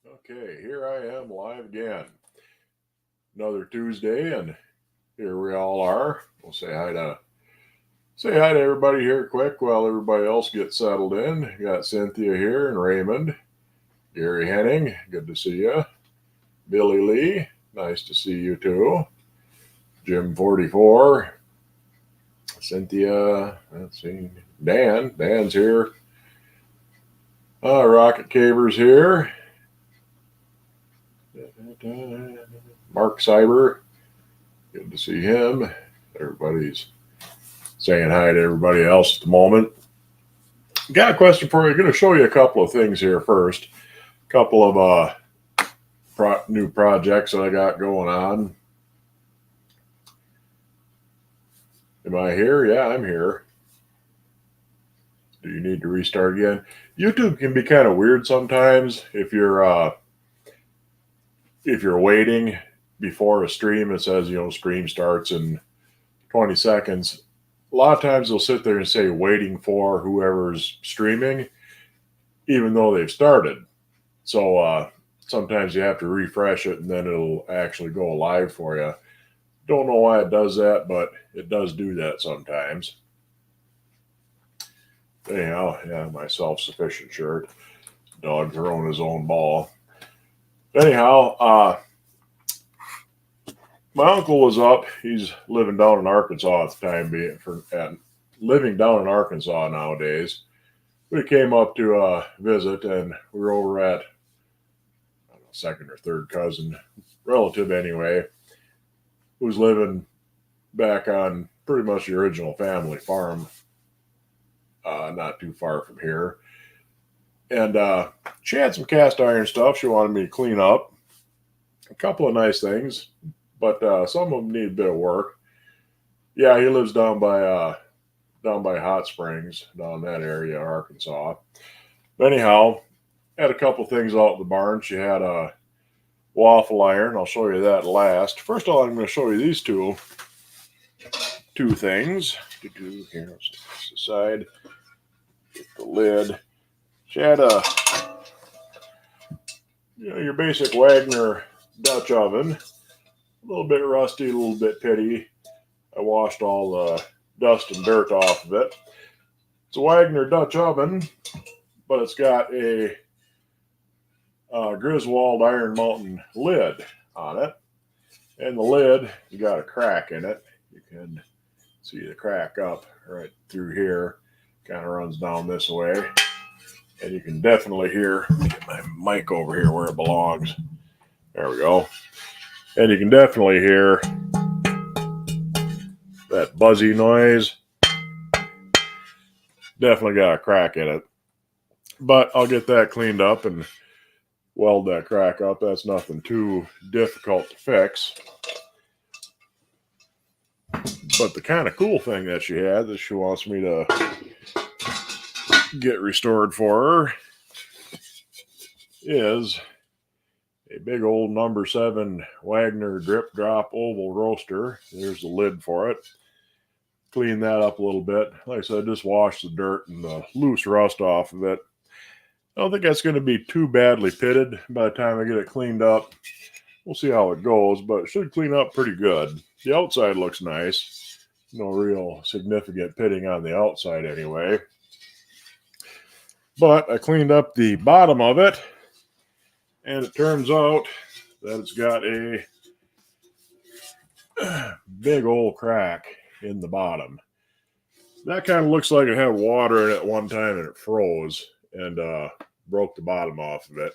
Okay, here I am live again. Another Tuesday, and here we all are. We'll say hi to everybody here quick while everybody else gets settled in. Got Cynthia here and Raymond, Gary Henning, good to see you. Billy Lee, nice to see you too. Jim 44, Cynthia. Let's see, Dan's here. Rocket Cavers here. Mark Cyber, good to see him. Everybody's saying hi to everybody else at the moment. Got a question for you. I'm going to show you a couple of things here first. A couple of new projects that I got going on. Am I here? Yeah, I'm here. Do you need to restart again? YouTube can be kind of weird sometimes if you're waiting before a stream. It says stream starts in 20 seconds. A lot of times they'll sit there and say waiting for whoever's streaming, even though they've started. So sometimes you have to refresh it and then it'll actually go live for you. Don't know why it does that, but it does do that sometimes. Anyhow, yeah, my self-sufficient shirt. Dog throwing his own ball. Anyhow, my uncle was up. He's living down in Arkansas at the time being, living down in Arkansas nowadays. We came up to visit, and we were over at second or third cousin, relative anyway, who's living back on pretty much the original family farm, not too far from here. And she had some cast iron stuff she wanted me to clean up. A couple of nice things, but some of them need a bit of work. Yeah, he lives down by Hot Springs, down that area, Arkansas. But anyhow, had a couple things out in the barn. She had a waffle iron. I'll show you that last. First of all, I'm going to show you these two things. Here, let's set this aside. Get the lid. She had your basic Wagner Dutch oven. A little bit rusty, a little bit pitty. I washed all the dust and dirt off of it. It's a Wagner Dutch oven, but it's got a Griswold Iron Mountain lid on it. And the lid, you got a crack in it. You can see the crack up right through here. Kind of runs down this way. And you can definitely hear, get my mic over here where it belongs. There we go. And you can definitely hear that buzzy noise. Definitely got a crack in it. But I'll get that cleaned up and weld that crack up. That's nothing too difficult to fix. But the kind of cool thing that she had that she wants me to get restored for her is a big old number 7 Wagner drip drop oval roaster. There's the lid for it. Clean that up a little bit. Like I said, just wash the dirt and the loose rust off of it. I don't think that's going to be too badly pitted by the time I get it cleaned up. We'll see how it goes, but it should clean up pretty good. The outside looks nice. No real significant pitting on the outside anyway. But I cleaned up the bottom of it, and it turns out that it's got a big old crack in the bottom. That kind of looks like it had water in it at one time and it froze and broke the bottom off of it.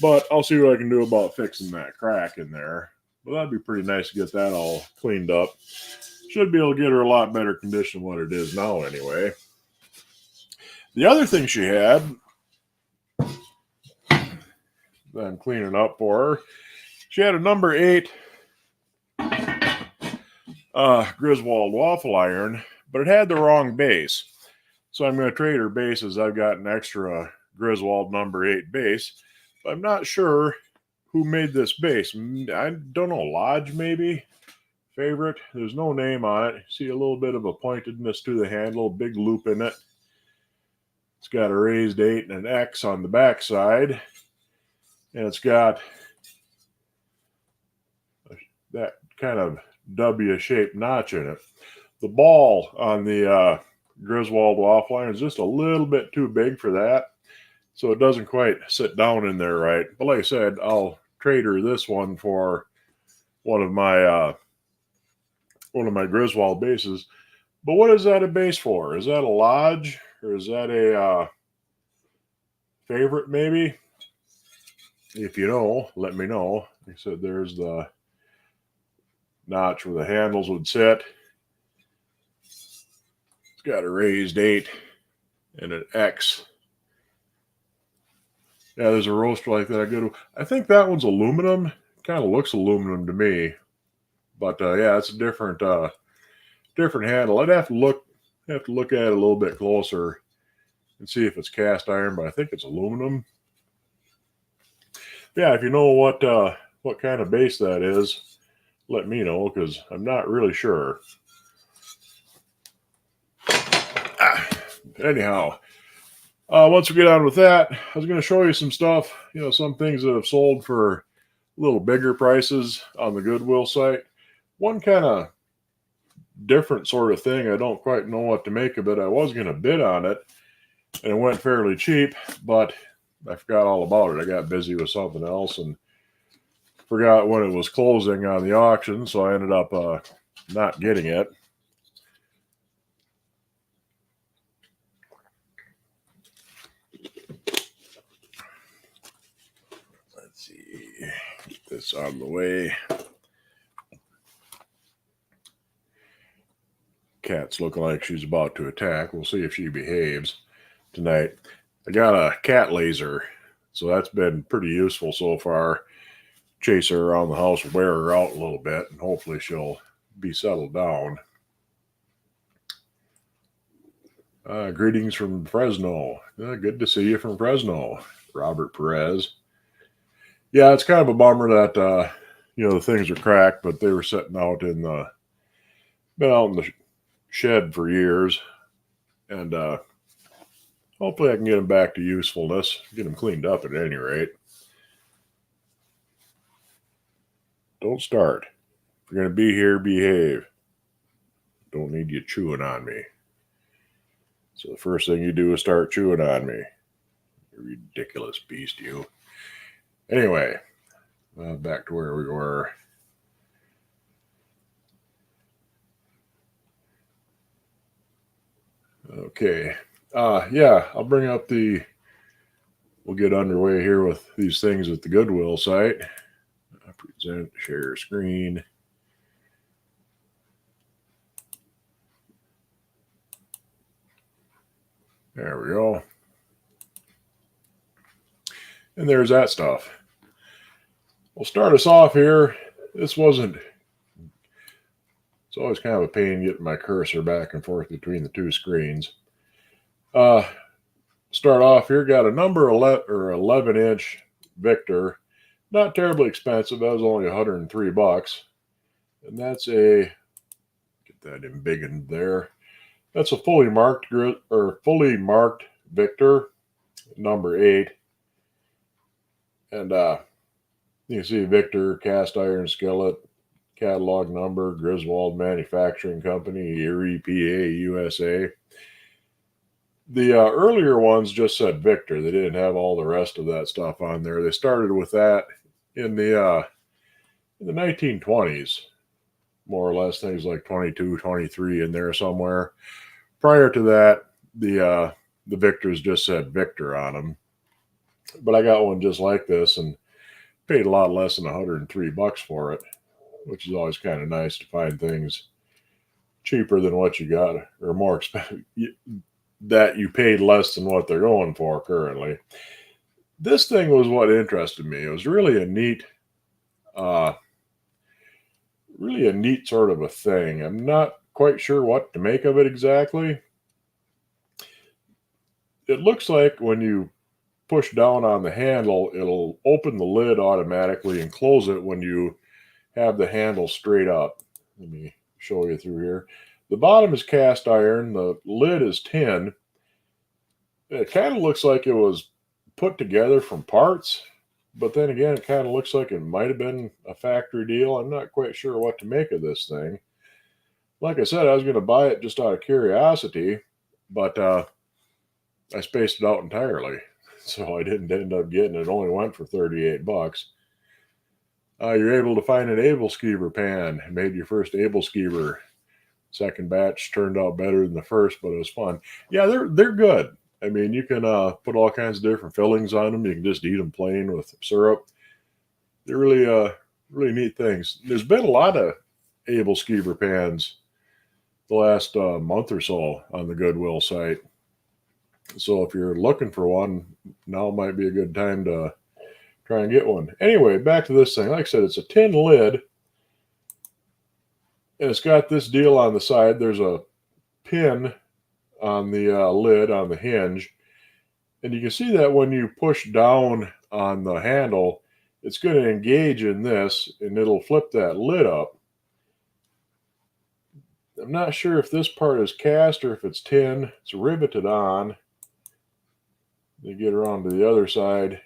But I'll see what I can do about fixing that crack in there. But that'd be pretty nice to get that all cleaned up. Should be able to get her a lot better condition than what it is now anyway. The other thing she had that I'm cleaning up for her, she had a number 8 Griswold waffle iron, but it had the wrong base. So I'm going to trade her bases. I've got an extra Griswold number 8 base. But I'm not sure who made this base. I don't know, Lodge maybe? Favorite? There's no name on it. See a little bit of a pointedness to the handle, big loop in it. It's got a raised 8 and an X on the back side. and it's got that kind of W-shaped notch in it. The ball on the Griswold waffle iron is just a little bit too big for that, so it doesn't quite sit down in there right. But like I said, I'll trade her this one for one of my Griswold bases. But what is that a base for? Is that a Lodge, or is that a favorite maybe? If you know, let me know. Like I said, there's the notch where the handles would sit. It's got a raised 8 and an X. Yeah, there's a roaster like that. I think that one's aluminum. Kind of looks aluminum to me. But yeah, it's a different handle. I'd have to look at it a little bit closer and see if it's cast iron, but I think it's aluminum. Yeah, if you know what kind of base that is, let me know, because I'm not really sure. Anyhow, once we get on with that, I was going to show you some stuff, some things that have sold for a little bigger prices on the Goodwill site. One kind of different sort of thing, I don't quite know what to make of it. I was going to bid on it, and it went fairly cheap, but I forgot all about it. I got busy with something else and forgot when it was closing on the auction, so I ended up not getting it. Let's see, get this out of the way. Cat's looking like she's about to attack. We'll see if she behaves tonight. I got a cat laser, so that's been pretty useful so far. Chase her around the house, wear her out a little bit, and hopefully she'll be settled down. Greetings from Fresno. Good to see you from Fresno, Robert Perez. Yeah, it's kind of a bummer that the things are cracked, but they were sitting out been out in the shed for years, and hopefully I can get them back to usefulness, get them cleaned up at any rate. Don't start. If you're going to be here, behave. Don't need you chewing on me. So the first thing you do is start chewing on me. You ridiculous beast, you. Anyway, back to where we were. Okay. Yeah, I'll bring up we'll get underway here with these things at the Goodwill site. Present, share screen. There we go. And there's that stuff. We'll start us off here. It's always kind of a pain getting my cursor back and forth between the two screens. Start off here, got a number 11-inch Victor. Not terribly expensive. That was only $103. And that's get that in big in there. That's a fully marked Victor, number 8. And you can see Victor, cast iron skillet, catalog number, Griswold Manufacturing Company, Erie, PA, USA. The earlier ones just said Victor. They didn't have all the rest of that stuff on there. They started with that in the 1920s, more or less, things like 22, 23 in there somewhere. Prior to that, the Victors just said Victor on them. But I got one just like this and paid a lot less than $103 for it, which is always kind of nice to find things cheaper than what you got, or more expensive, that you paid less than what they're going for currently. This thing was what interested me. It was really a neat sort of a thing. I'm not quite sure what to make of it exactly. It looks like when you push down on the handle, it'll open the lid automatically and close it when you have the handle straight up. Let me show you through here. The bottom is cast iron. The lid is tin. It kind of looks like it was put together from parts. But then again, it kind of looks like it might have been a factory deal. I'm not quite sure what to make of this thing. Like I said, I was going to buy it just out of curiosity, but I spaced it out entirely. So I didn't end up getting it. It only went for 38 bucks. You're able to find an Abelskeever pan. Made your first Abelskeever. Second batch turned out better than the first, but it was fun. Yeah, they're good. I mean, you can put all kinds of different fillings on them. You can just eat them plain with syrup. They're really neat things. There's been a lot of Abelskeever pans the last month or so on the Goodwill site. So if you're looking for one, now might be a good time to try and get one. Anyway, back to this thing. Like I said, it's a tin lid, and it's got this deal on the side. There's a pin on the lid on the hinge, and you can see that when you push down on the handle, it's going to engage in this, and it'll flip that lid up. I'm not sure if this part is cast or if it's tin. It's riveted on. You get around to the other side.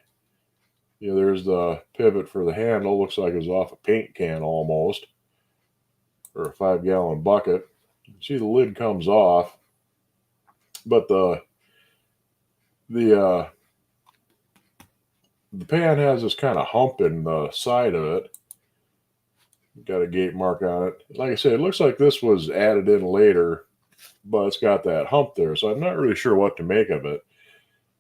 There's the pivot for the handle. Looks like it's off a paint can almost, or a 5-gallon bucket. You can see the lid comes off, but the pan has this kind of hump in the side of it. Got a gate mark on it. Like I said, it looks like this was added in later, but it's got that hump there, so I'm not really sure what to make of it.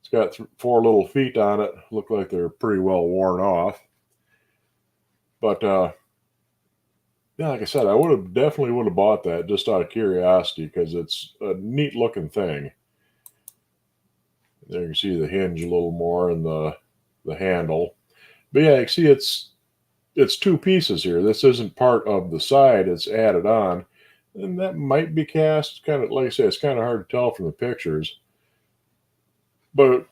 It's got 4 little feet on it. Look like they're pretty well worn off. But yeah, like I said, I definitely would have bought that just out of curiosity because it's a neat looking thing. There you can see the hinge a little more and the handle. But yeah, you can see it's 2 pieces here. This isn't part of the side, it's added on. And that might be cast. Kind of, like I say, it's kind of hard to tell from the pictures. But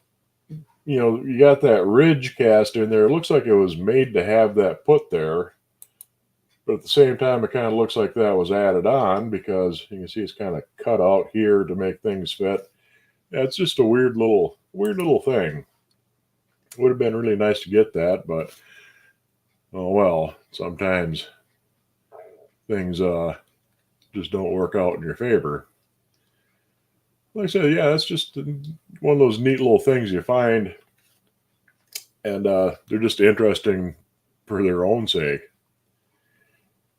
you got that ridge cast in there. It looks like it was made to have that put there. But at the same time, it kind of looks like that was added on because you can see it's kind of cut out here to make things fit. Yeah, it's just a weird little thing. Would have been really nice to get that, but oh well. Sometimes things just don't work out in your favor. Like I said, yeah, that's just one of those neat little things you find, and they're just interesting for their own sake.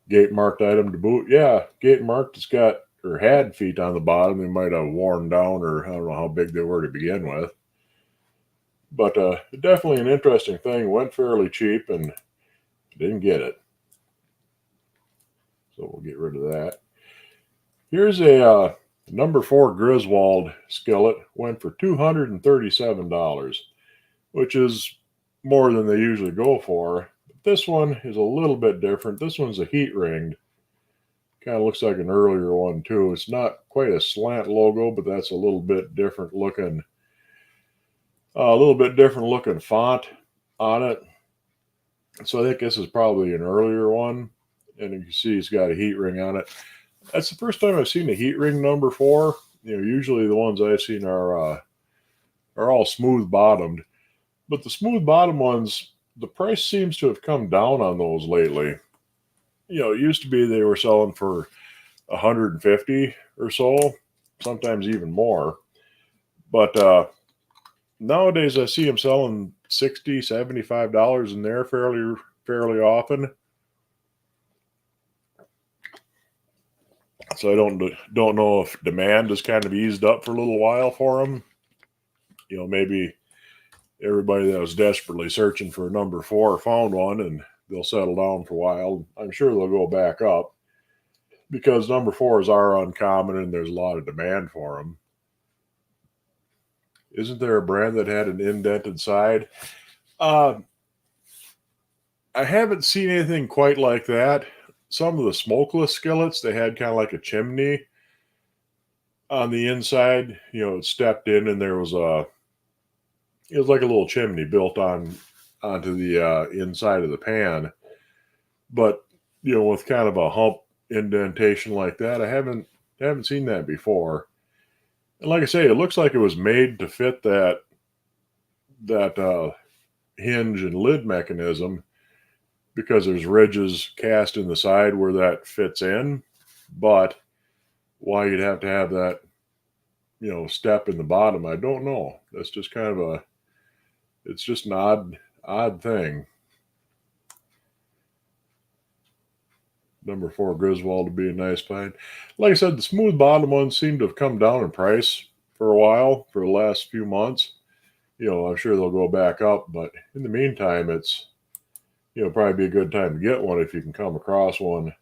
Gate marked item to boot. Yeah, gate marked. It's got or had feet on the bottom. They might have worn down, or I don't know how big they were to begin with. But definitely an interesting thing. Went fairly cheap and didn't get it. So we'll get rid of that. Here's a number 4 Griswold skillet. Went for $237, which is more than they usually go for. But this one is a little bit different. This one's a heat ringed. Kind of looks like an earlier one too. It's not quite a slant logo, but that's a little bit different looking. A little bit different looking font on it. So I think this is probably an earlier one. And you can see it's got a heat ring on it. That's the first time I've seen a heat ring number 4. Usually the ones I've seen are all smooth bottomed. But the smooth bottom ones, the price seems to have come down on those lately. It used to be they were selling for $150 or so, sometimes even more. But nowadays I see them selling $60, $75 in there fairly often. So I don't know if demand has kind of eased up for a little while for them. Maybe everybody that was desperately searching for a number 4 found one, and they'll settle down for a while. I'm sure they'll go back up because number 4s are uncommon and there's a lot of demand for them. Isn't there a brand that had an indented side? I haven't seen anything quite like that. Some of the smokeless skillets, they had kind of like a chimney on the inside. It stepped in and it was like a little chimney built onto the inside of the pan. But with kind of a hump indentation like that, I haven't seen that before. And like I say, it looks like it was made to fit that hinge and lid mechanism because there's ridges cast in the side where that fits in. But why you'd have to have that, step in the bottom, I don't know. That's just kind of it's just an odd thing. Number 4 Griswold would be a nice pine. Like I said, the smooth bottom ones seem to have come down in price for a while, for the last few months. I'm sure they'll go back up, but in the meantime, it's, probably be a good time to get one if you can come across one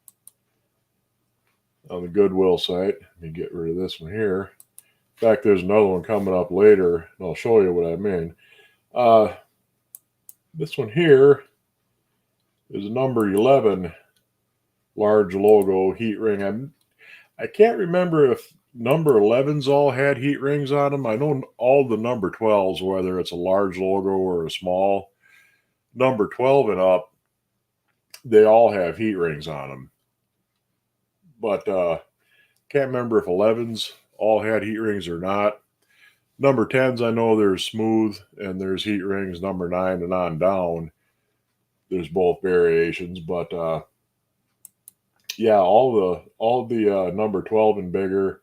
on the Goodwill site. Let me get rid of this one here. In fact, there's another one coming up later, and I'll show you what I mean. This one here is a number 11 large logo heat ring. I can't remember if number 11s all had heat rings on them. I know all the number 12s, whether it's a large logo or a small, number 12 and up, they all have heat rings on them. But can't remember if 11s all had heat rings or not. Number 10s, I know there's smooth and there's heat rings. Number 9 and on down, there's both variations. But yeah, all the number 12 and bigger,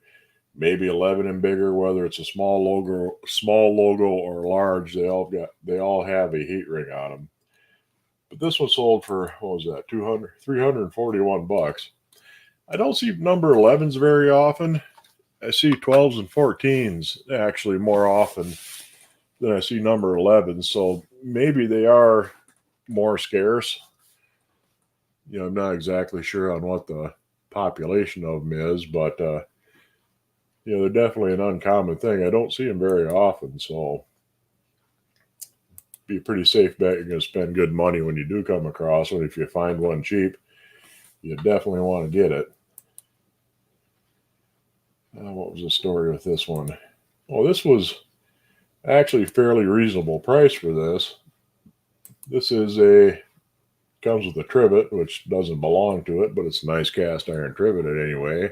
maybe 11 and bigger, whether it's a small logo or large, they all have a heat ring on them. But this one sold for, what was that, $341. I don't see number 11s very often. I see 12s and 14s actually more often than I see number 11s. So maybe they are more scarce. I'm not exactly sure on what the population of them is, but they're definitely an uncommon thing. I don't see them very often, so be a pretty safe bet you're going to spend good money when you do come across one. If you find one cheap, you definitely want to get it. What was the story with this one? Oh, this was actually fairly reasonable price for this. This comes with a trivet, which doesn't belong to it, but it's a nice cast iron trivet anyway.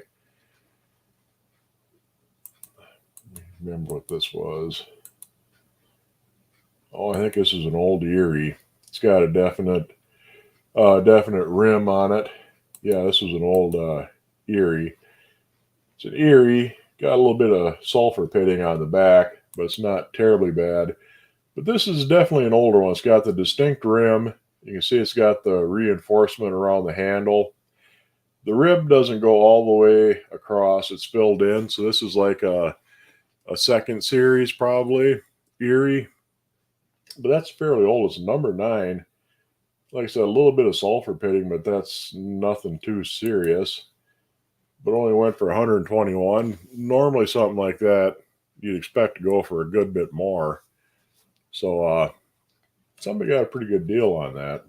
Remember what this was. Oh, I think this is an old Erie. It's got a definite rim on it. Yeah, this was an old Erie. It's an Erie, got a little bit of sulfur pitting on the back, but it's not terribly bad. But this is definitely an older one. It's got the distinct rim. You can see it's got the reinforcement around the handle. The rib doesn't go all the way across. It's filled in. So this is like a second series probably, Erie. But that's fairly old. It's number 9. Like I said, a little bit of sulfur pitting, but that's nothing too serious. But only went for 121. Normally something like that, you'd expect to go for a good bit more. So somebody got a pretty good deal on that.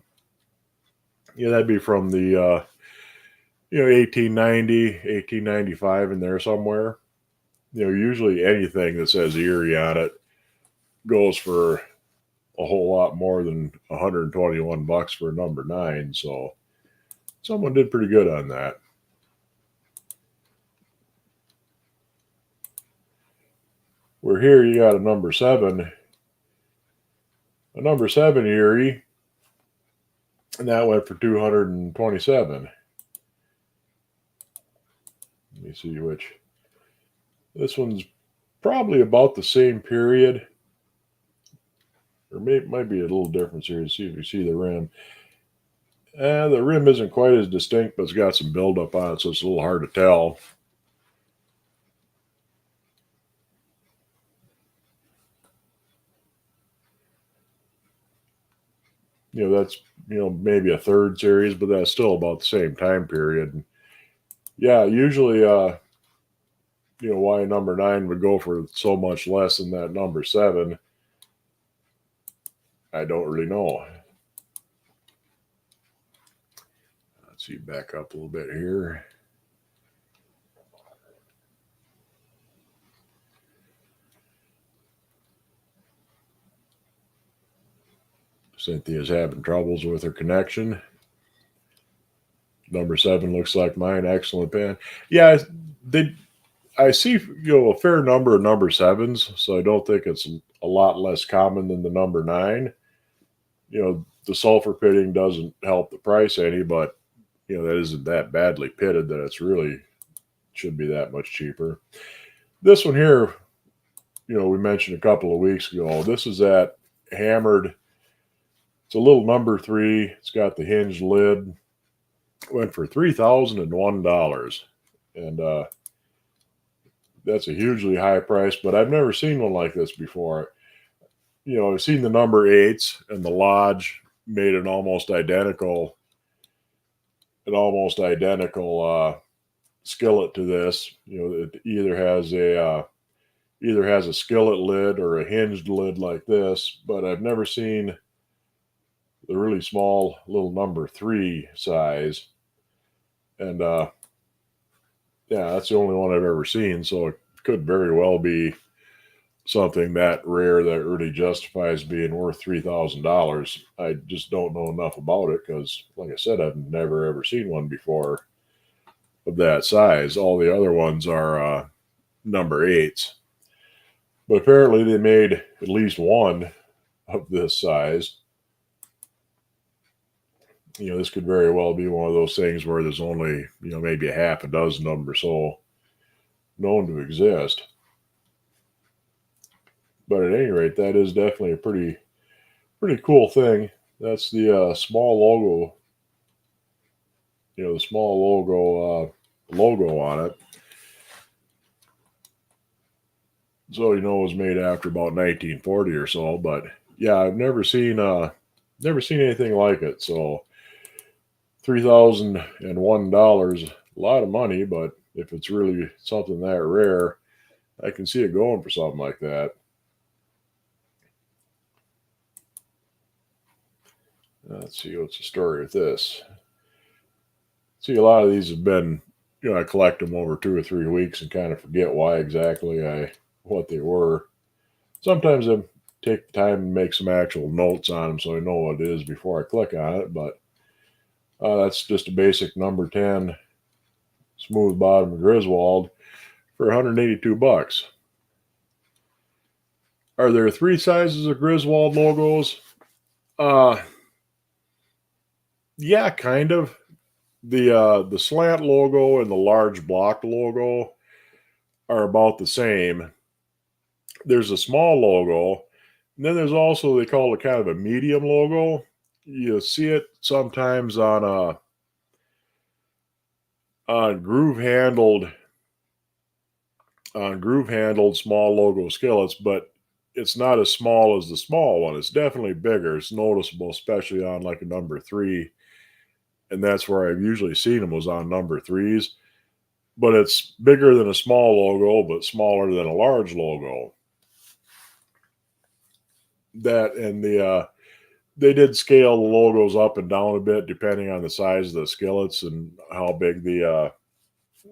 Yeah, that'd be from the 1890, 1895 in there somewhere. Usually anything that says Erie on it goes for a whole lot more than $121 for number 9. So someone did pretty good on that. Where here you got a number 7 Erie, and that went for $227. Let me see which. This one's probably about the same period, or might be a little difference here to see if you see the rim. The rim isn't quite as distinct, but it's got some buildup on it, so it's a little hard to tell. That's maybe a third series, but that's still about the same time period. Yeah, usually why number 9 would go for so much less than that number 7, I don't really know. Let's see, back up a little bit here. Cynthia's having troubles with her connection. Number 7 looks like mine. Excellent pen. Yeah, I see a fair number of number 7s, so I don't think it's a lot less common than the number 9. The sulfur pitting doesn't help the price any, but that isn't that badly pitted that it's really should be that much cheaper. This one here, we mentioned a couple of weeks ago. This is that hammered. It's a little number 3. It's got the hinged lid. Went for $3,001, and that's a hugely high price. But I've never seen one like this before. I've seen the number 8s, and the Lodge made an almost identical skillet to this. It either has a skillet lid or a hinged lid like this, but I've never seen the really small little number 3 size. And that's the only one I've ever seen, so it could very well be something that rare that really justifies being worth $3,000. I just don't know enough about it because, like I said, I've never ever seen one before of that size. All the other ones are number 8s, but apparently they made at least one of this size. This could very well be one of those things where there's only maybe a half a dozen of them or so known to exist. But at any rate, that is definitely a pretty cool thing. That's the small logo. The small logo on it. So it was made after about 1940 or so. But yeah, I've never seen anything like it. So $3,001, a lot of money, but if it's really something that rare, I can see it going for something like that. Let's see what's the story with this. See, a lot of these have been, I collect them over 2 or 3 weeks and kind of forget why exactly what they were. Sometimes I take the time and make some actual notes on them so I know what it is before I click on it, but that's just a basic number 10 smooth bottom Griswold for $182. Are there 3 sizes of Griswold logos? Yeah, kind of. The slant logo and the large block logo are about the same. There's a small logo, and then there's also, they call it kind of a medium logo. You see it sometimes on groove handled small logo skillets, but it's not as small as the small one. It's definitely bigger. It's noticeable, especially on like a number 3. And that's where I've usually seen them, was on number 3s. But it's bigger than a small logo, but smaller than a large logo. That and they did scale the logos up and down a bit depending on the size of the skillets and how big the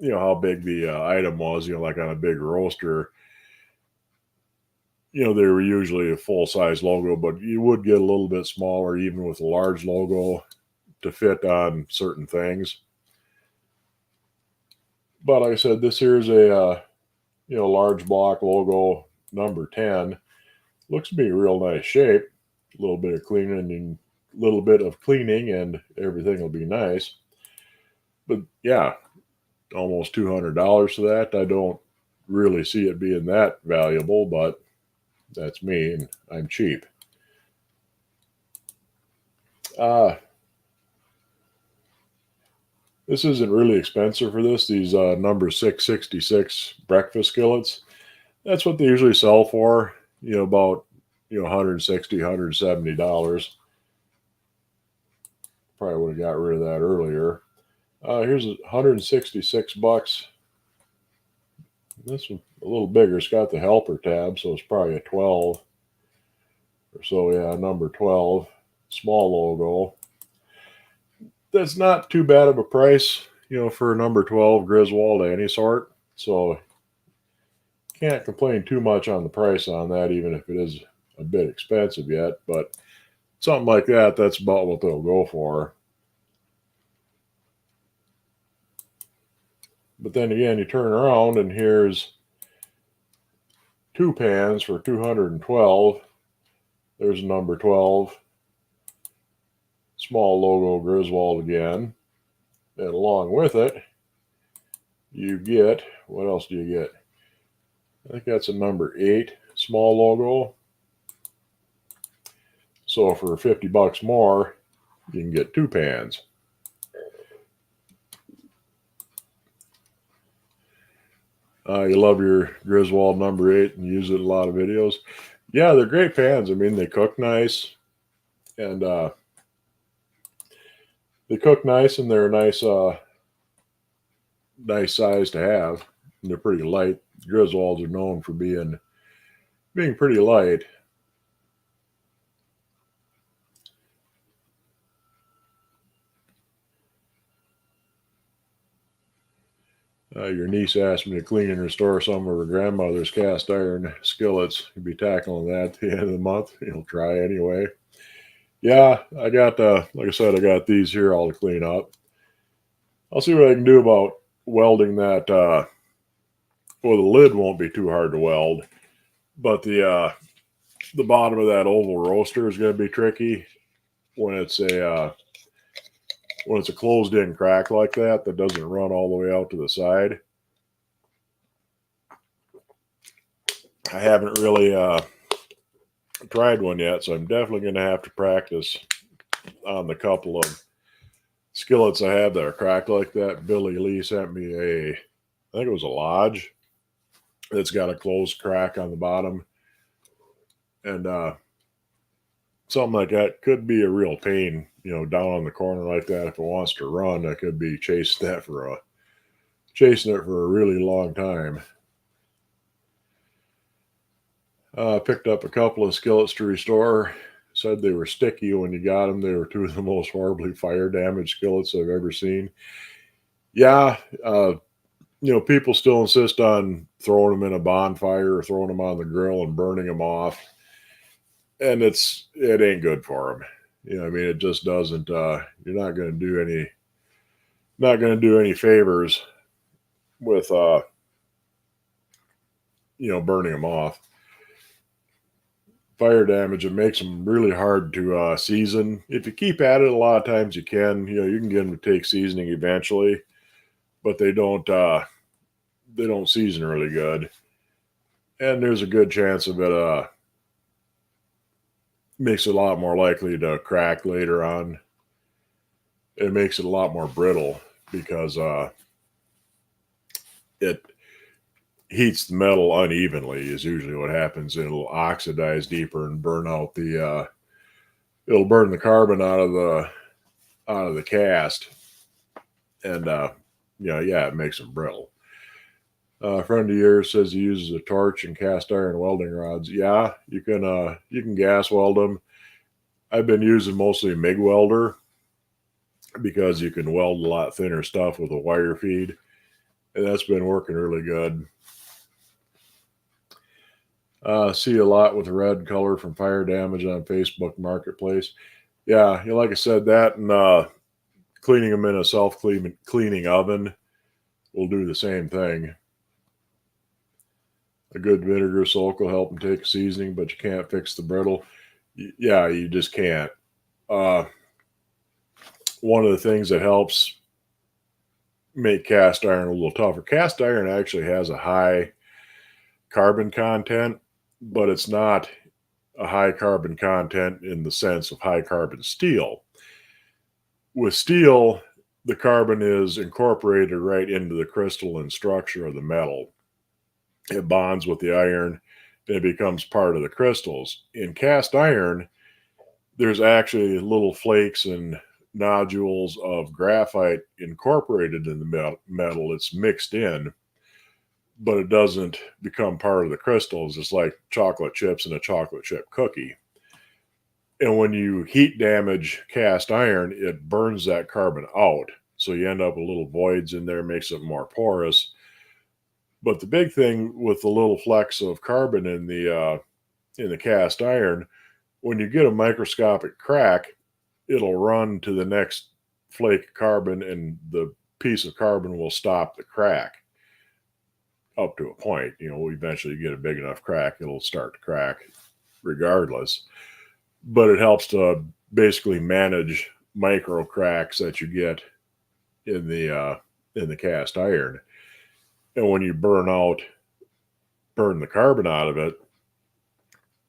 item was. Like on a big roaster, they were usually a full size logo, but you would get a little bit smaller even with a large logo to fit on certain things. But like I said, this here's a large block logo number 10. Looks to be a real nice shape. A little bit of cleaning and everything will be nice. But yeah, almost $200 for that. I don't really see it being that valuable, but that's me and I'm cheap. This isn't really expensive for this. These number 666 breakfast skillets. That's what they usually sell for. About $160, $170. Probably would have got rid of that earlier. Here's $166. This one's a little bigger. It's got the helper tab, so it's probably a 12 or so. Yeah, number 12, small logo. That's not too bad of a price, for a number 12 Griswold of any sort. So can't complain too much on the price on that, even if it is a bit expensive yet. But something like that, that's about what they'll go for. But then again, you turn around and here's 2 pans for $212. There's number 12. small logo Griswold again. And along with it, you get, what else do you get? I think that's a number 8 small logo. So for $50 more, you can get 2 pans. You love your Griswold number 8 and use it in a lot of videos. Yeah, they're great pans. I mean, they cook nice, and they're a nice size to have. And they're pretty light. Griswolds are known for being pretty light. Your niece asked me to clean and restore some of her grandmother's cast iron skillets. You'll be tackling that at the end of the month. You'll try anyway. Yeah, I got, like I said, I got these here all to clean up. I'll see what I can do about welding that. Well, the lid won't be too hard to weld, but the bottom of that oval roaster is going to be tricky when it's a closed-in crack like that doesn't run all the way out to the side. I haven't really tried one yet, so I'm definitely going to have to practice on the couple of skillets I have that are cracked like that. Billy Lee sent me I think it was a Lodge that's got a closed crack on the bottom, and something like that could be a real pain, down on the corner like that. If it wants to run, I could be chasing it for a really long time. Picked up a couple of skillets to restore. Said they were sticky when you got them. They were 2 of the most horribly fire damaged skillets I've ever seen. Yeah, people still insist on throwing them in a bonfire or throwing them on the grill and burning them off, and it ain't good for them. I mean, it just doesn't. You're not going to do any favors with burning them off. Fire damage, it makes them really hard to season. If you keep at it, a lot of times you can. You can get them to take seasoning eventually, but they don't season really good. And there's a good chance of it makes it a lot more likely to crack later on. It makes it a lot more brittle because it heats the metal unevenly is usually what happens. It'll oxidize deeper and burn out it'll burn the carbon out of the cast, and it makes them brittle. A friend of yours says he uses a torch and cast iron welding rods. Yeah, you can gas weld them. I've been using mostly MIG welder because you can weld a lot thinner stuff with a wire feed, and that's been working really good. See a lot with red color from fire damage on Facebook Marketplace. Yeah, like I said, that and cleaning them in a self-cleaning oven will do the same thing. A good vinegar soak will help them take a seasoning, but you can't fix the brittle. Yeah, you just can't. One of the things that helps make cast iron a little tougher. Cast iron actually has a high carbon content, but it's not a high carbon content in the sense of high carbon steel. With steel, the carbon is incorporated right into the crystalline structure of the metal. It bonds with the iron, and it becomes part of the crystals. In cast iron, there's actually little flakes and nodules of graphite incorporated in the metal. It's mixed in, but it doesn't become part of the crystals. It's like chocolate chips in a chocolate chip cookie. And when you heat damage cast iron, it burns that carbon out. So you end up with little voids in there, makes it more porous. But the big thing with the little flecks of carbon in the cast iron, when you get a microscopic crack, it'll run to the next flake of carbon, and the piece of carbon will stop the crack up to a point. Eventually you get a big enough crack, it'll start to crack regardless. But it helps to basically manage micro cracks that you get in the cast iron. And when you burn the carbon out of it,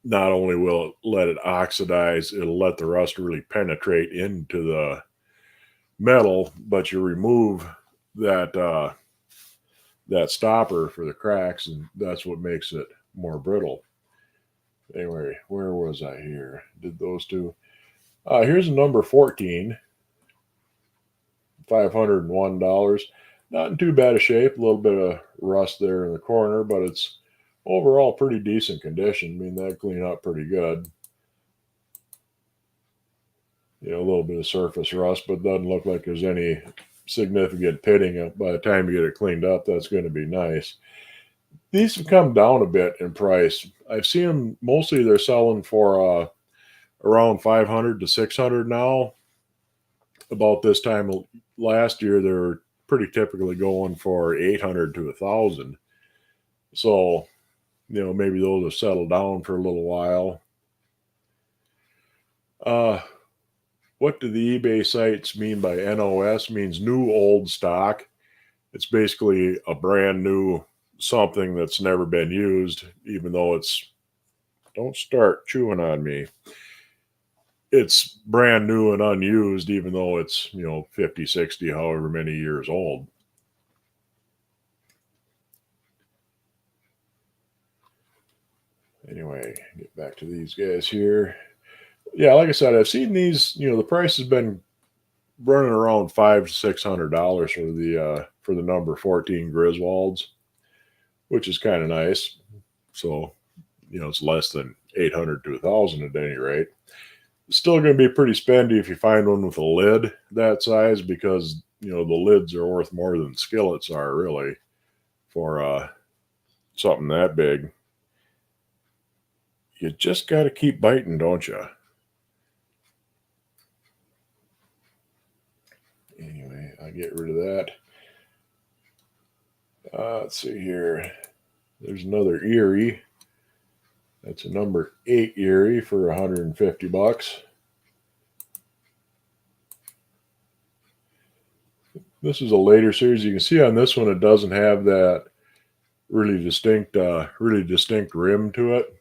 not only will it let it oxidize, it'll let the rust really penetrate into the metal, but you remove that stopper for the cracks, and that's what makes it more brittle. Anyway, where was I here? Did those two? Here's a number 14, $501. Not in too bad a shape. A little bit of rust there in the corner, but it's overall pretty decent condition. I mean, that clean up pretty good. You know, a little bit of surface rust, but doesn't look like there's any significant pitting. By the time you get it cleaned up, that's going to be nice. These have come down a bit in price. I've seen them mostly they're selling for around 500 to 600 now. About this time last year, they were pretty typically going for 800 to 1,000. So, you know, maybe those have settled down for a little while. What do the eBay sites mean by NOS? Means new old stock. It's basically a brand new something that's never been used, even though it's, don't start chewing on me. It's brand new and unused, even though it's, 50, 60, however many years old. Anyway, get back to these guys here. Yeah, like I said, I've seen these. The price has been running around $500 to $600 for the number 14 Griswolds, which is kind of nice. So, it's less than 800 to 1,000 at any rate. It's still going to be pretty spendy if you find one with a lid that size, because the lids are worth more than skillets are really for something that big. You just got to keep biting, don't you? Anyway, I get rid of that. Let's see here. There's another Erie. That's a number 8 Erie for $150. This is a later series. You can see on this one it doesn't have that really distinct rim to it.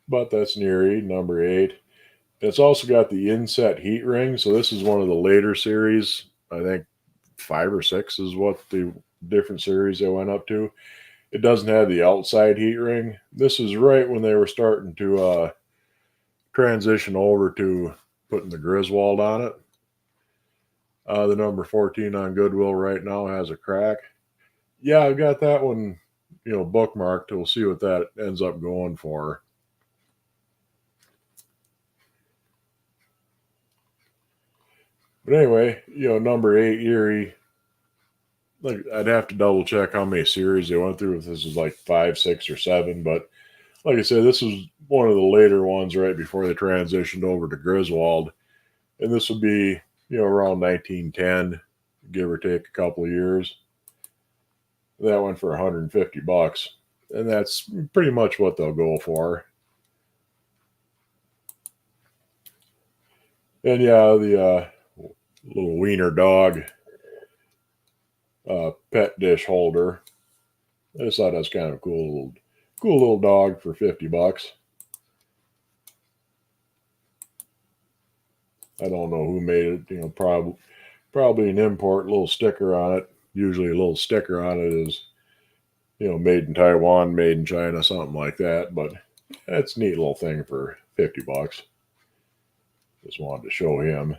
But that's an Erie, number 8. It's also got the inset heat ring. So this is one of the later series. I think 5 or 6 is what the different series they went up to. It doesn't have the outside heat ring. This is right when they were starting to transition over to putting the Griswold on it. The number 14 on Goodwill right now has a crack. Yeah, I've got that one, bookmarked. We'll see what that ends up going for. But anyway, number 8 Erie. Like, I'd have to double check how many series they went through. If this is like 5, 6, or 7, but like I said, this was one of the later ones right before they transitioned over to Griswold, and this would be around 1910, give or take a couple of years. That went for $150, and that's pretty much what they'll go for. And yeah, the little wiener dog pet dish holder. I just thought that was kind of a cool little dog for $50. I don't know who made it. Probably an import. Little sticker on it. Usually, a little sticker on it is, made in Taiwan, made in China, something like that. But that's a neat little thing for $50. Just wanted to show him.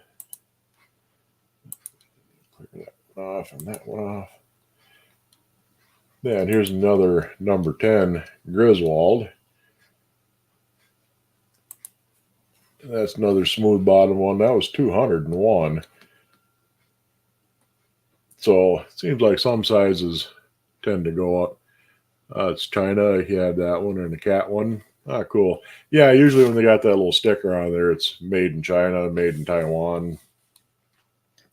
Clear that one off and that one off. Yeah, and here's another number 10 Griswold. That's another smooth bottom one. That was 201. So it seems like some sizes tend to go up. It's China. He had that one and a cat one. Cool. Yeah, usually when they got that little sticker on there, it's made in China, made in Taiwan.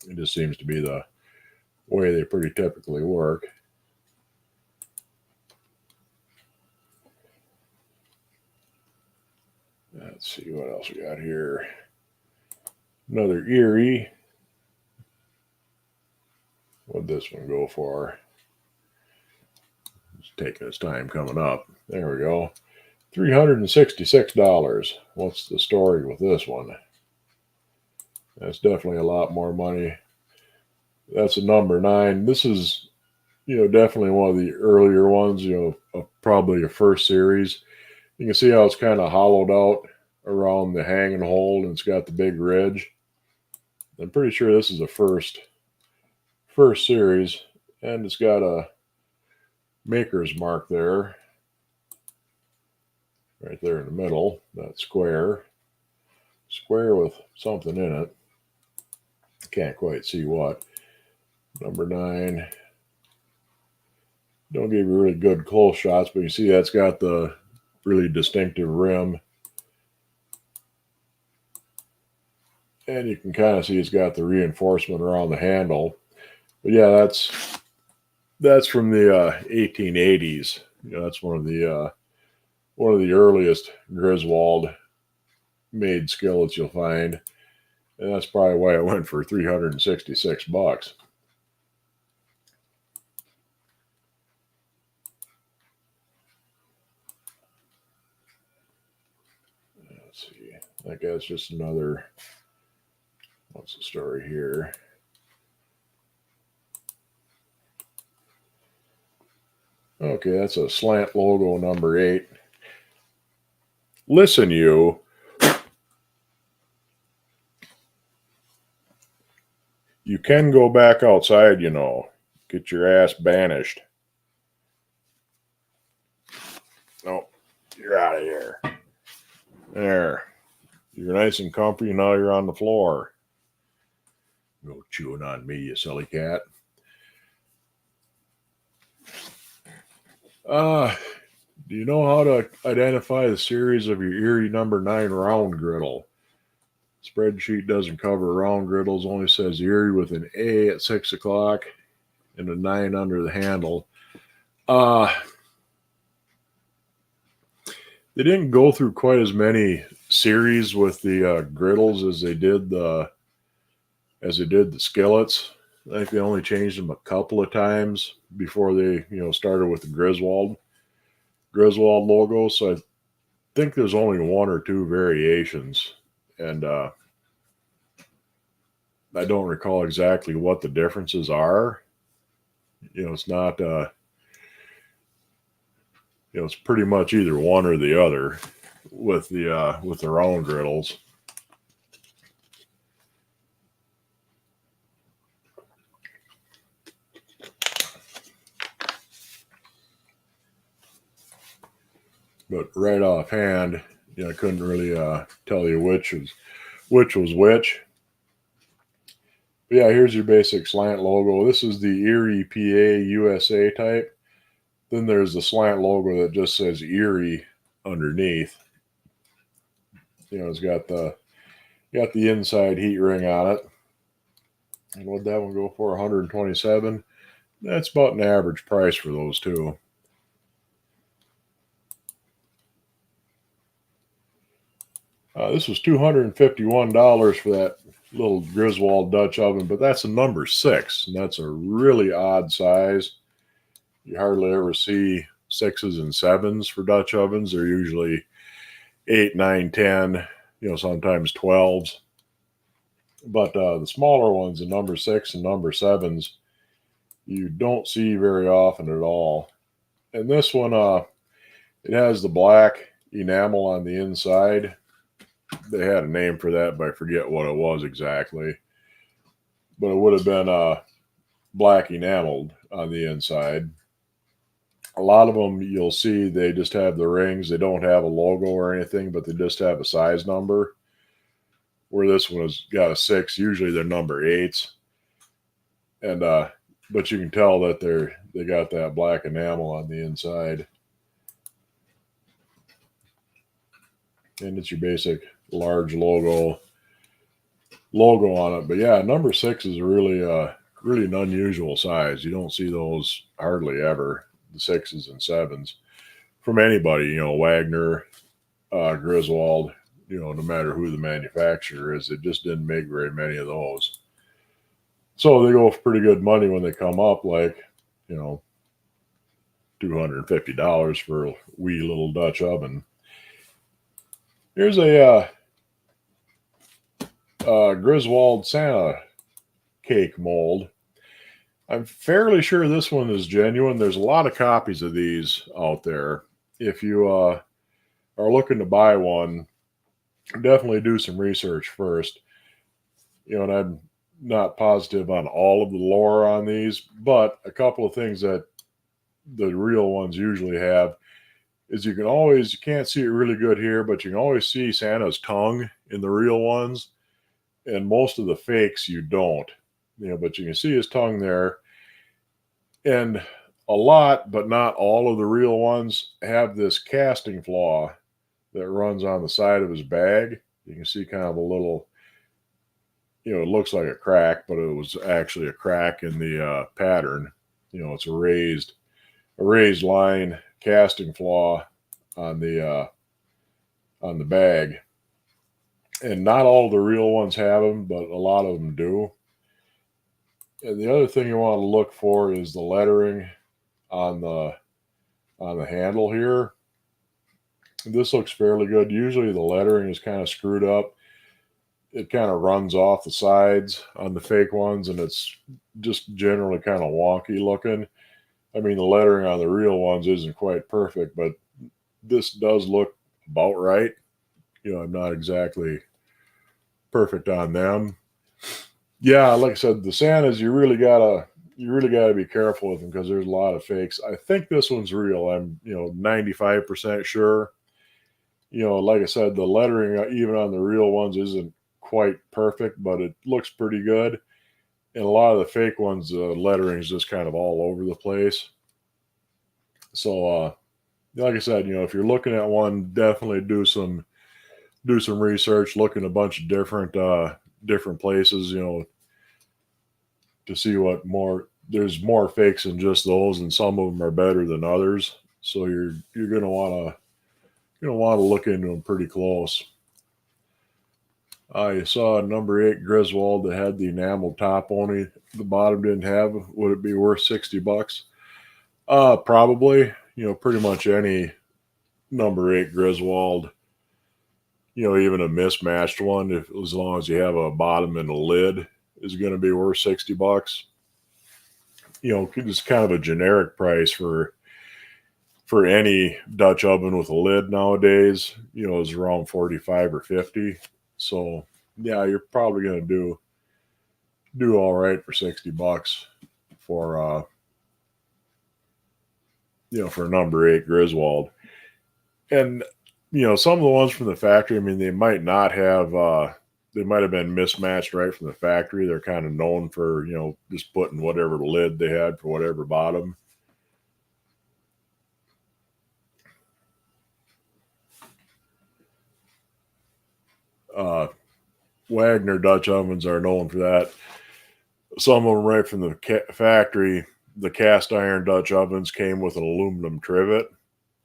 It just seems to be the way they pretty typically work. Let's see what else we got here. Another Erie. What'd this one go for? It's taking its time coming up. There we go. $366. What's the story with this one? That's definitely a lot more money. That's a number 9. This is, definitely one of the earlier ones, probably a first series. You can see how it's kind of hollowed out around the hang and hold, and it's got the big ridge. I'm pretty sure this is a first series, and it's got a maker's mark there, right there in the middle, that square with something in it. Can't quite see what. Number 9. Don't give you really good close shots, but you see that's got the really distinctive rim. And you can kind of see it's got the reinforcement around the handle. But yeah, that's from the 1880s. That's one of the earliest Griswold made skillets you'll find, and that's probably why it went for $366. Let's see. I guess just another. What's the story here? Okay, that's a slant logo number 8. Listen, you. You can go back outside, Get your ass banished. Oh, you're out of here. There. You're nice and comfy. Now you're on the floor. Go chewing on me, you silly cat. Do you know how to identify the series of your Erie number 9 round griddle? Spreadsheet doesn't cover round griddles, only says Erie with an A at 6 o'clock and a 9 under the handle. They didn't go through quite as many series with the griddles as they did the skillets. I think they only changed them a couple of times before they started with the Griswold logo. So I think there's only 1 or 2 variations, and I don't recall exactly what the differences are. It's not. It's pretty much either one or the other with the round griddles. But right offhand, I couldn't really tell you which was which. But yeah, here's your basic slant logo. This is the Erie, PA, USA type. Then there's the slant logo that just says Erie underneath. It's got the inside heat ring on it. And what'd that one go for? $127. That's about an average price for those two. This was $251 for that little Griswold Dutch oven, but that's a number 6, and that's a really odd size. You hardly ever see 6s and 7s for Dutch ovens. They're usually 8, 9, 10, sometimes 12s. But the smaller ones, the number 6 and number 7s, you don't see very often at all. And this one, it has the black enamel on the inside. They had a name for that, but I forget what it was exactly. But it would have been black enameled on the inside. A lot of them you'll see they just have the rings. They don't have a logo or anything, but they just have a size number. Where this one has got a 6, usually they're number 8s. And but you can tell that they got that black enamel on the inside. And it's your basic large logo on it. But yeah, number 6 is really an unusual size. You don't see those hardly ever, the 6s and 7s, from anybody. Wagner, Griswold, no matter who the manufacturer is. It just didn't make very many of those. So they go for pretty good money when they come up, like, $250 for a wee little Dutch oven. Here's a Griswold Santa cake mold. I'm fairly sure this one is genuine. There's a lot of copies of these out there. If you are looking to buy one, definitely do some research first. And I'm not positive on all of the lore on these, but a couple of things that the real ones usually have is you can't see it really good here, but you can always see Santa's tongue in the real ones, and most of the fakes you don't, but you can see his tongue there. And a lot, but not all of the real ones have this casting flaw that runs on the side of his bag. You can see kind of a little, it looks like a crack, but it was actually a crack in the pattern. It's a raised line casting flaw on the bag. And not all the real ones have them, but a lot of them do. And the other thing you want to look for is the lettering on the handle here. This looks fairly good. Usually the lettering is kind of screwed up. It kind of runs off the sides on the fake ones, and it's just generally kind of wonky looking. I mean, the lettering on the real ones isn't quite perfect, but this does look about right. I'm not exactly perfect on them. Yeah, like I said, the Santas, you really gotta be careful with them because there's a lot of fakes. I think this one's real. I'm 95% sure. Like I said, the lettering even on the real ones isn't quite perfect, but it looks pretty good. And a lot of the fake ones, the lettering is just kind of all over the place. So, like I said, if you're looking at one, definitely do some research, look in a bunch of different places, to see what more. There's more fakes than just those, and some of them are better than others. So you're gonna want to look into them pretty close. I saw a number 8 Griswold that had the enamel top only. The bottom didn't have. Would it be worth $60? Probably. Pretty much any number 8 Griswold. Even a mismatched one, as long as you have a bottom and a lid, is going to be worth $60. It's kind of a generic price for any Dutch oven with a lid nowadays. Is around 45 or 50. So yeah, you're probably going to do all right for $60 for for a number 8 Griswold. And some of the ones from the factory, I mean, they might not have they might have been mismatched right from the factory. They're kind of known for just putting whatever lid they had for whatever bottom. Wagner Dutch ovens are known for that. Some of them right from the factory. The cast iron Dutch ovens came with an aluminum trivet,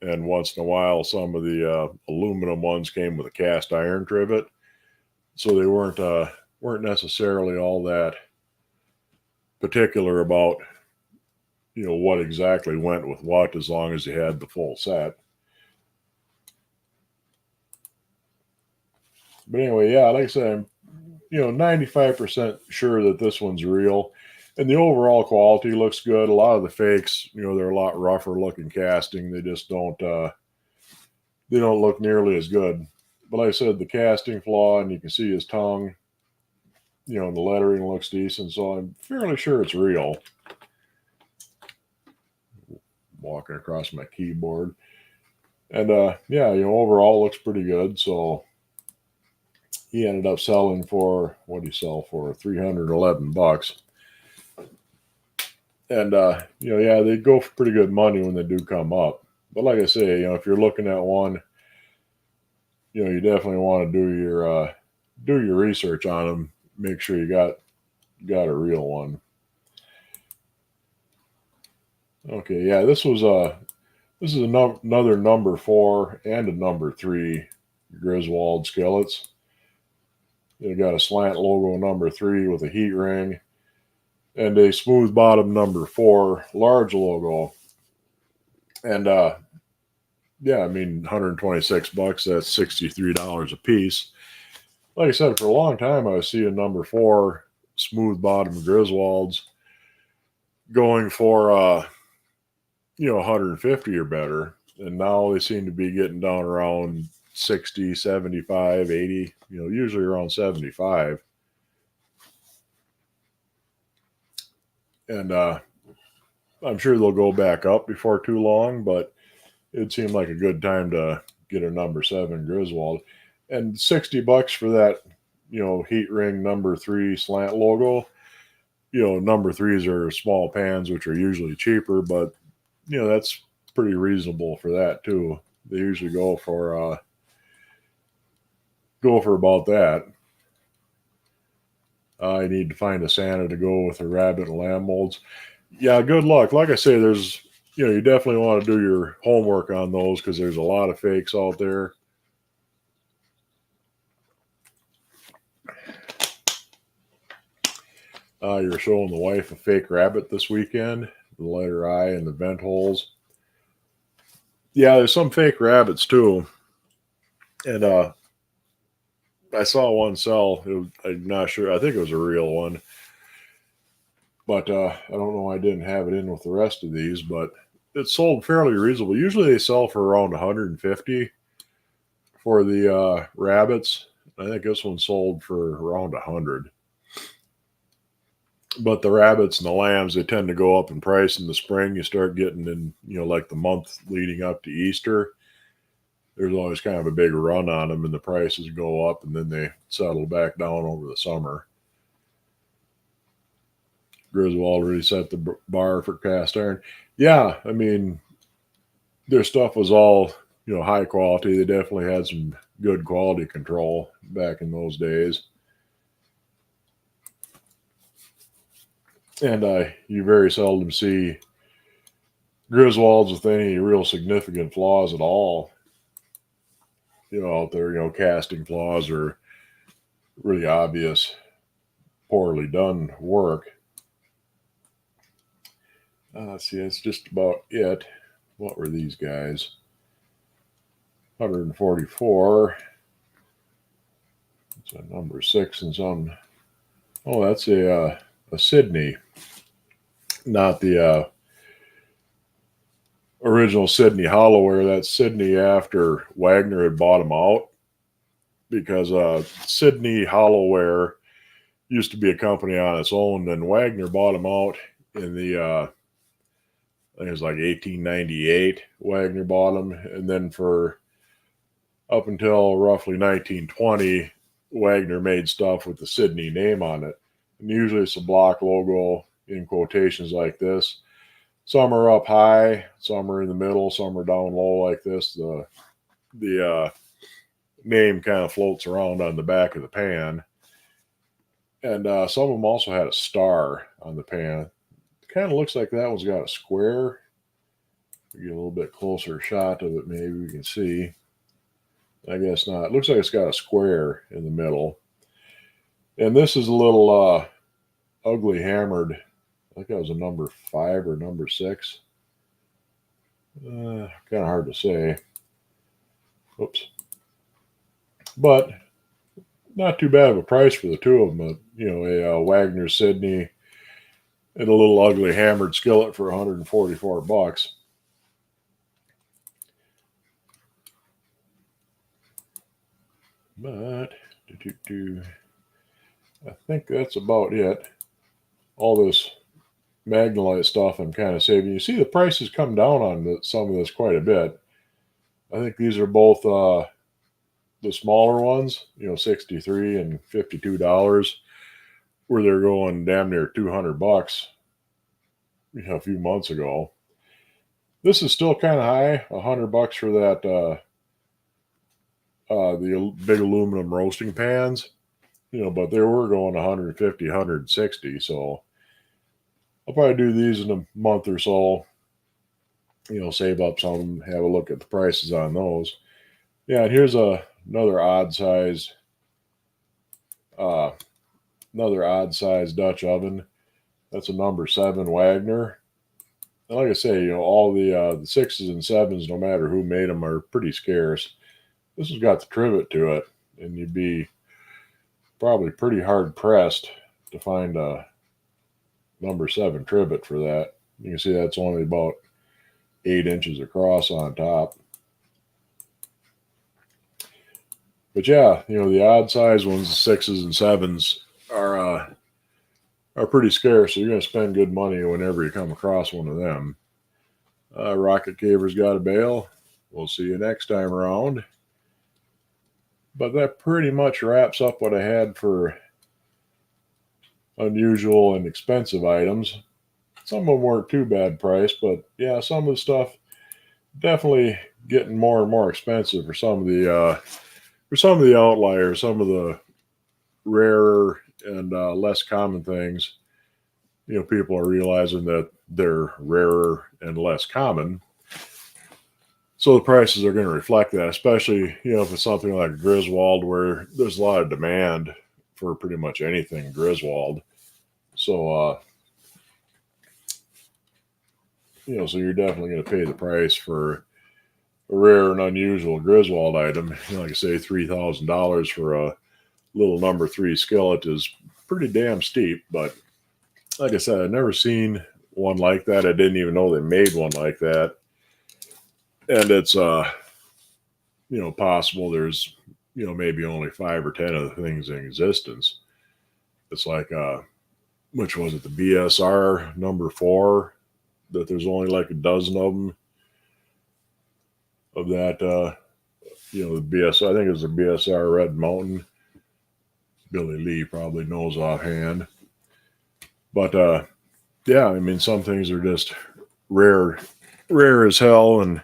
and once in a while, some of the aluminum ones came with a cast iron trivet. So they weren't necessarily all that particular about what exactly went with what, as long as you had the full set. But anyway, yeah, like I said, I'm 95% sure that this one's real. And the overall quality looks good. A lot of the fakes, they're a lot rougher looking casting. They just don't look nearly as good. But like I said, the casting flaw, and you can see his tongue, and the lettering looks decent. So I'm fairly sure it's real. Walking across my keyboard. And yeah, overall looks pretty good. So he ended up selling for, what did he sell for? $311. And yeah, they go for pretty good money when they do come up. But like I say, if you're looking at one, you definitely want to do your research on them. Make sure you got a real one. Okay, yeah, this is another number 4 and a number 3 Griswold skillets. They got a slant logo number 3 with a heat ring, and a smooth bottom number 4 large logo. And yeah, I mean, $126, that's $63 a piece. Like I said, for a long time, I was seeing number 4 smooth bottom Griswolds going for 150 or better, and now they seem to be getting down around 60, 75, 80, usually around 75. And I'm sure they'll go back up before too long, but it seemed like a good time to get a number 7 Griswold. And $60 for that, heat ring number 3 slant logo. Number 3s are small pans, which are usually cheaper, but that's pretty reasonable for that too. They usually go for about that. I need to find a Santa to go with the rabbit and lamb molds. Yeah, good luck. Like I say, there's you definitely want to do your homework on those because there's a lot of fakes out there. You're showing the wife a fake rabbit this weekend, the letter I and the vent holes. Yeah, there's some fake rabbits too. And I saw one sell. I'm not sure. I think it was a real one. But I don't know why I didn't have it in with the rest of these, but it sold fairly reasonable. Usually they sell for around 150 for the rabbits. I think this one sold for around 100. But the rabbits and the lambs, they tend to go up in price in the spring. You start getting in, like the month leading up to Easter. There's always kind of a big run on them, and the prices go up, and then they settle back down over the summer. Griswold already set the bar for cast iron. Yeah, I mean, their stuff was all, high quality. They definitely had some good quality control back in those days. And you very seldom see Griswolds with any real significant flaws at all, out there, casting flaws or really obvious, poorly done work. Let's see, that's just about it. What were these guys? 144. It's a number 6 and some. Oh, that's a Sydney, not the original Sydney Hollowware. That's Sydney after Wagner had bought them out, because Sydney Hollowware used to be a company on its own. Then Wagner bought them out in the I think it was like 1898. Wagner bought them, and then for up until roughly 1920, Wagner made stuff with the Sydney name on it. And usually it's a block logo in quotations like this. Some are up high, some are in the middle, some are down low like this. The name kind of floats around on the back of the pan. And some of them also had a star on the pan. It kind of looks like that one's got a square. Get a little bit closer shot of it, maybe we can see. I guess not. It looks like it's got a square in the middle. And this is a little ugly hammered. I think that was a number 5 or number 6. Kind of hard to say. Oops. But not too bad of a price for the two of them. A Wagner Sydney and a little ugly hammered skillet for $144. But I think that's about it. All this Magnolite stuff I'm kind of saving. You see the prices come down on some of this quite a bit. I think these are both the smaller ones, $63 and $52, where they're going damn near $200 a few months ago. This is still kind of high, $100 for that the big aluminum roasting pans, but they were going 150, 160. So I'll probably do these in a month or so, save up some, have a look at the prices on those. Yeah, and here's another odd size, uh, Dutch oven. That's a number 7 Wagner. And like I say, all the 6s and 7s, no matter who made them, are pretty scarce. This has got the trivet to it, and you'd be probably pretty hard pressed to find a number 7 trivet for that. You can see that's only about 8 inches across on top. But yeah, the odd size ones, the 6s and 7s, are pretty scarce. So you're going to spend good money whenever you come across one of them. Rocket Caver's got a bail. We'll see you next time around. But that pretty much wraps up what I had for unusual and expensive items. Some of them weren't too bad priced, but yeah, some of the stuff definitely getting more and more expensive for some of the outliers, some of the rarer and less common things. People are realizing that they're rarer and less common, so the prices are going to reflect that. Especially if it's something like Griswold, where there's a lot of demand for pretty much anything Griswold. So so you're definitely going to pay the price for a rare and unusual Griswold item. Like I say, $3,000 for a little number 3 skillet is pretty damn steep. But like I said, I've never seen one like that. I didn't even know they made one like that. And it's possible there's maybe only 5 or 10 of the things in existence. It's like which was it, the BSR number 4, that there's only like a dozen of them of that. The BSR, I think it was the BSR Red Mountain. Billy Lee probably knows offhand. But yeah, I mean, some things are just rare as hell, and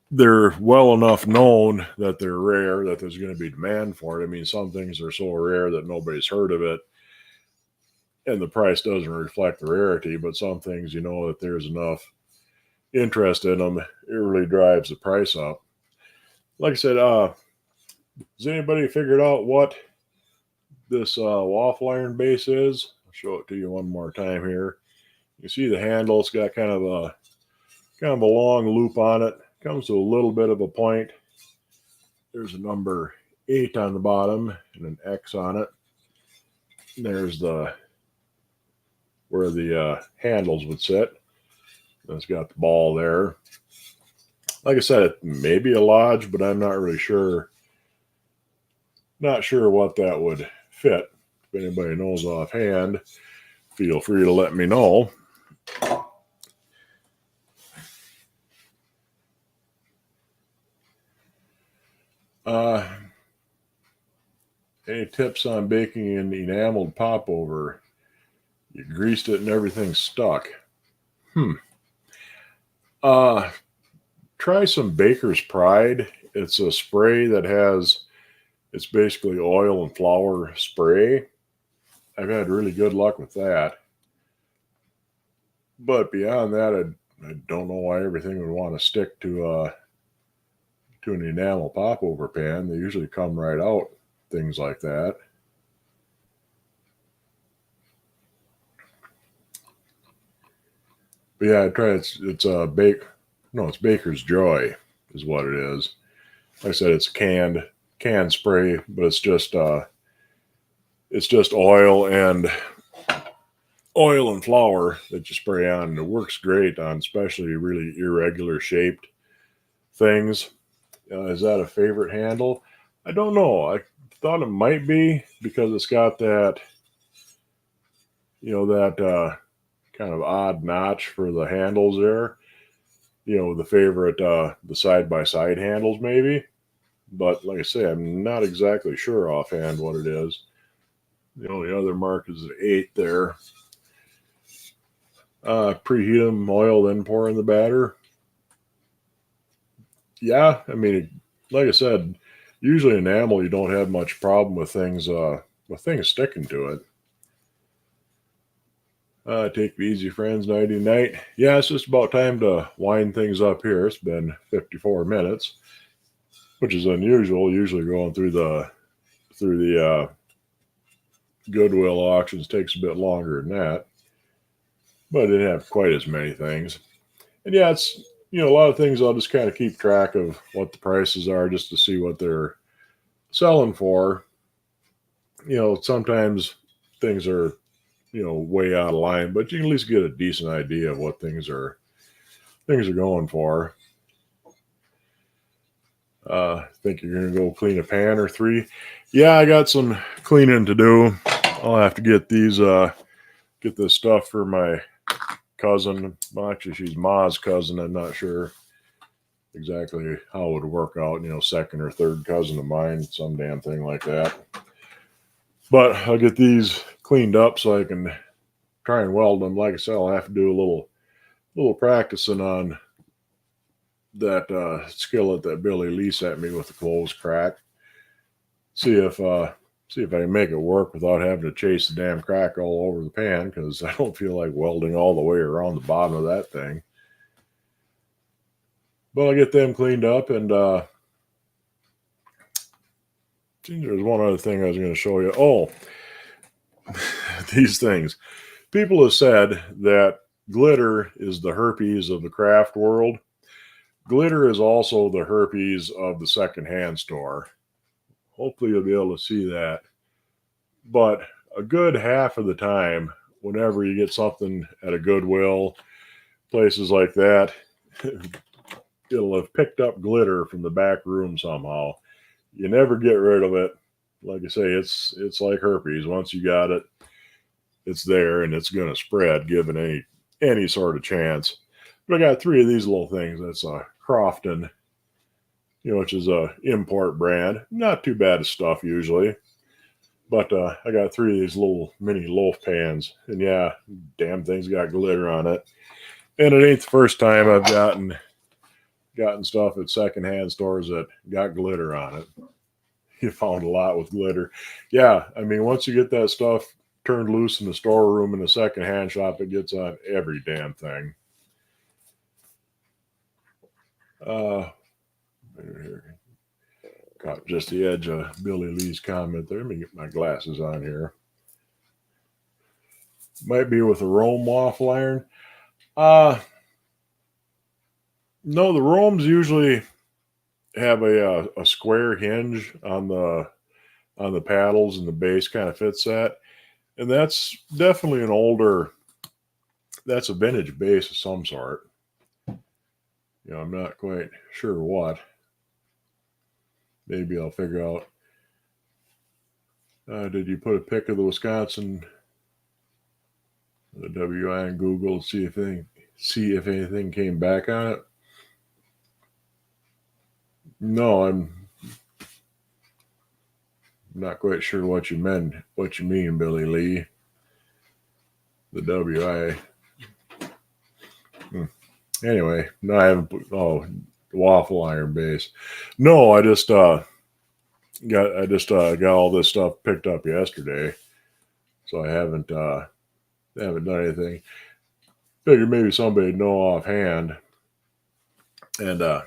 they're well enough known that they're rare that there's going to be demand for it. I mean, some things are so rare that nobody's heard of it, and the price doesn't reflect the rarity. But some things, that there's enough interest in them, it really drives the price up. Like I said, has anybody figured out what this waffle iron base is? I'll show it to you one more time here. You see the handle, it's got kind of a long loop on it. Comes to a little bit of a point. There's a number 8 on the bottom and an X on it. And there's where the handles would sit. And it's got the ball there. Like I said, it may be a Lodge, but I'm not really sure. Not sure what that would fit. If anybody knows offhand, feel free to let me know. Any tips on baking an enameled popover? You greased it and everything stuck. Try some Baker's Pride. It's a spray that it's basically oil and flour spray. I've had really good luck with that. But beyond that, I don't know why everything would want to stick to an enamel popover pan. They usually come right out, things like that. But yeah, I tried. It's Baker's Joy is what it is. Like I said, it's canned spray, but it's just oil and flour that you spray on, and it works great on especially really irregular shaped things. Is that a favorite handle? I don't know. I thought it might be because it's got that, kind of odd notch for the handles there. The favorite, the side-by-side handles maybe. But like I say, I'm not exactly sure offhand what it is. The only other mark is an 8 there. Preheat them, oil, then pour in the batter. Yeah, I mean, like I said, usually enamel, you don't have much problem with things sticking to it. Take it easy, friends. Nighty night. Yeah, it's just about time to wind things up here. It's been 54 minutes. which is unusual. Usually going through the Goodwill auctions takes a bit longer than that, but I didn't have quite as many things. And yeah, it's a lot of things I'll just kind of keep track of what the prices are just to see what they're selling for. Sometimes things are way out of line, but you can at least get a decent idea of what things are going for. Think you're gonna go clean a pan or three? Yeah, I got some cleaning to do. I'll have to get get this stuff for my cousin. Well, actually, she's Ma's cousin. I'm not sure exactly how it would work out. Second or third cousin of mine, some damn thing like that. But I'll get these cleaned up so I can try and weld them. Like I said, I'll have to do a little practicing on that skillet that Billy Lee sent me with the clothes crack. See if I can make it work without having to chase the damn crack all over the pan, because I don't feel like welding all the way around the bottom of that thing. But I'll get them cleaned up, and there's one other thing I was going to show you. Oh, these things. People have said that glitter is the herpes of the craft world. Glitter is also the herpes of the secondhand store. Hopefully you'll be able to see that. But a good half of the time, whenever you get something at a Goodwill, places like that, it'll have picked up glitter from the back room somehow. You never get rid of it. Like I say, it's like herpes. Once you got it, it's there and it's going to spread given any sort of chance. But I got three of these little things. That's a Crofton, which is a import brand. Not too bad of stuff usually. But I got three of these little mini loaf pans. And yeah, damn thing's got glitter on it. And it ain't the first time I've gotten stuff at secondhand stores that got glitter on it. You found a lot with glitter. Yeah, I mean, once you get that stuff turned loose in the storeroom in the secondhand shop, it gets on every damn thing. Caught just the edge of Billy Lee's comment there. Let me get my glasses on here. Might be with a Rome waffle iron. No, the Romes usually have a square hinge on the paddles, and the base kind of fits that. And that's definitely that's a vintage base of some sort. I'm not quite sure what. Maybe I'll figure out. Did you put a pic of the Wisconsin, the WI in Google, see if anything came back on it? No, I'm not quite sure what you mean, Billy Lee. The WI. Anyway, no, I haven't put, waffle iron base. No, I just got all this stuff picked up yesterday, so I haven't done anything. Figured maybe somebody'd know offhand, and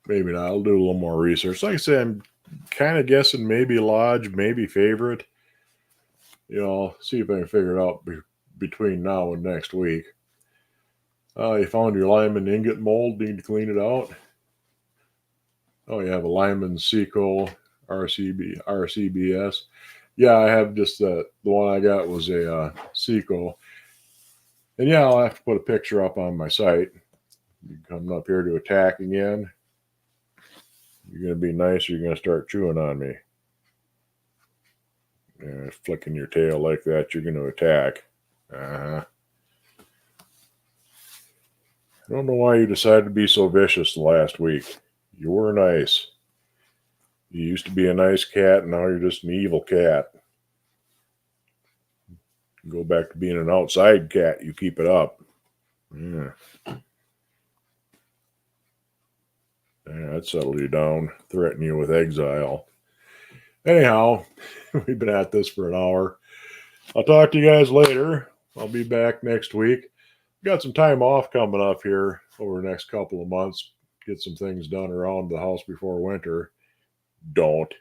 maybe not. I'll do a little more research. Like I said, I'm kind of guessing maybe Lodge, maybe Favorite. I'll see if I can figure it out between now and next week. You found your Lyman ingot mold. Need to clean it out. Oh, you have a Lyman Seco RCBS. Yeah, I have just the one I got was a Seco. And yeah, I'll have to put a picture up on my site. You coming up here to attack again? You're going to be nice or you're going to start chewing on me? Yeah, flicking your tail like that, you're going to attack. Uh-huh. I don't know why you decided to be so vicious the last week. You were nice. You used to be a nice cat, and now you're just an evil cat. Go back to being an outside cat. You keep it up. Yeah. That settled you down. Threaten you with exile. Anyhow, we've been at this for an hour. I'll talk to you guys later. I'll be back next week. Got some time off coming up here over the next couple of months. get some things done around the house before winter. Don't.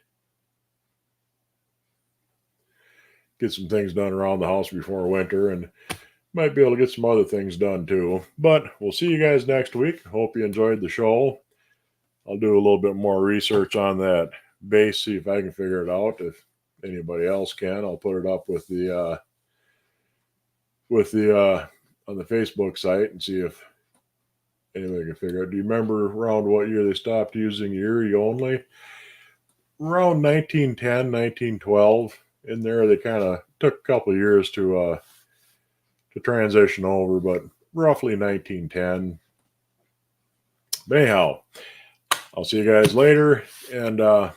Get some things done around the house before winter, and might be able to get some other things done too. But we'll see you guys next week. Hope you enjoyed the show. I'll do a little bit more research on that base, see if I can figure it out. If anybody else can, I'll put it up with the on the Facebook site and see if anybody can figure it. Do you remember around what year they stopped using Erie only? Around 1910, 1912. In there, they kind of took a couple of years to transition over, but roughly 1910. But anyhow, I'll see you guys later, and I'll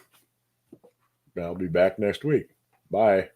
be back next week. Bye.